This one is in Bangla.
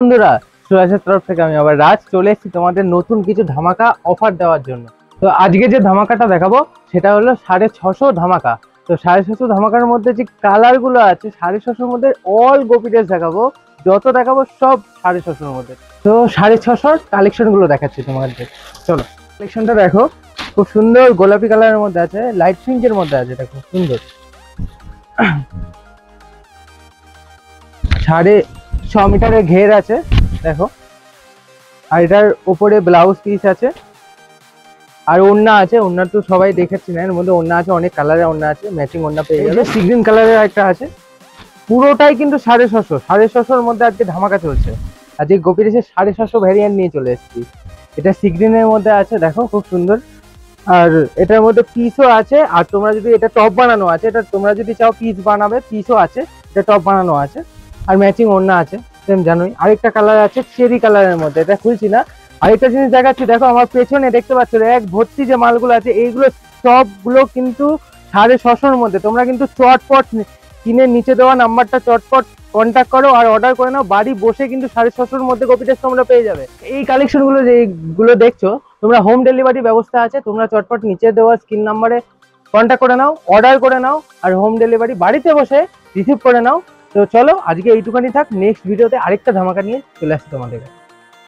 বন্ধুরা, সুরাজের তরফ থেকে আমি আবার রাজ চলে এসেছি তোমাদের নতুন কিছু ধামাকা অফার দেওয়ার জন্য। তো আজকে যে ধামাকাটা দেখাবো সেটা হলো 650 ধামাকা। তো 650 ধামাকার মধ্যে যে কালার গুলো আছে 650 মধ্যে অল গোপি ড্রেস দেখাবো। যত দেখাবো সব 650 মধ্যে। তো 650 কালেকশন গুলো দেখাচ্ছি তোমাদের। চলো কালেকশনটা দেখো, খুব সুন্দর গোলাপি কালারের মধ্যে আছে, লাইট পিঙ্কের মধ্যে আছে, এটা খুব সুন্দর। 6.5 মিটারের ঘের আছে দেখো। আর এটার উপরে ব্লাউজ পিস আছে, আর ওড়না আছে। ওড়না তো সবাই দেখেছি না, এর মধ্যে ওড়না আছে, অনেক কালারের ওড়না আছে, ম্যাচিং ওড়না পেয়ে যাবে। সি গ্রিন কালারের একটা আছে, পুরোটাই কিন্তু 650 মধ্যে আজকে ধামাকা চলছে। আজকে গোপী ড্রেসের 750 ভ্যারিয়েন্ট নিয়ে চলে এসেছি। এটা সি গ্রিনের মধ্যে আছে দেখো, খুব সুন্দর। আর এটার মধ্যে পিসও আছে, আর তোমরা যদি এটা টপ বানানো আছে, এটা তোমরা যদি চাও পিস বানাবে, পিসও আছে, এটা টপ বানানো আছে। আর ম্যাচিং ওড়না আছে সেম জানোই। আরেকটা কালার আছে চেরি কালারের মধ্যে, এটা খুলছি না। আরেকটা জিনিস দেখাচ্ছি দেখো, আমার পেছনে দেখতে পাচ্ছ এক ভর্তি যে মালগুলো আছে, এইগুলো সবগুলো কিন্তু 650 মধ্যে। তোমরা কিন্তু চটপট কিনে নিচে দেওয়া নাম্বারটা চটপট কন্ট্যাক্ট করো আর অর্ডার করে নাও। বাড়ি বসে কিন্তু 650 মধ্যে কপি টেস্ট তোমরা পেয়ে যাবে। এই কালেকশন গুলো যেগুলো দেখছো, তোমরা হোম ডেলিভারি ব্যবস্থা আছে, তোমরা চটপট নিচে দেওয়া স্ক্রিন নাম্বারে কন্ট্যাক্ট করে নাও, অর্ডার করে নাও, আর হোম ডেলিভারি বাড়িতে বসে রিসিভ করে নাও। তো চলো আজকে এইটুখানি থাক, নেক্সট ভিডিওতে আরেকটা ধামাকা নিয়ে চলে আসছি তোমাদের কাছে।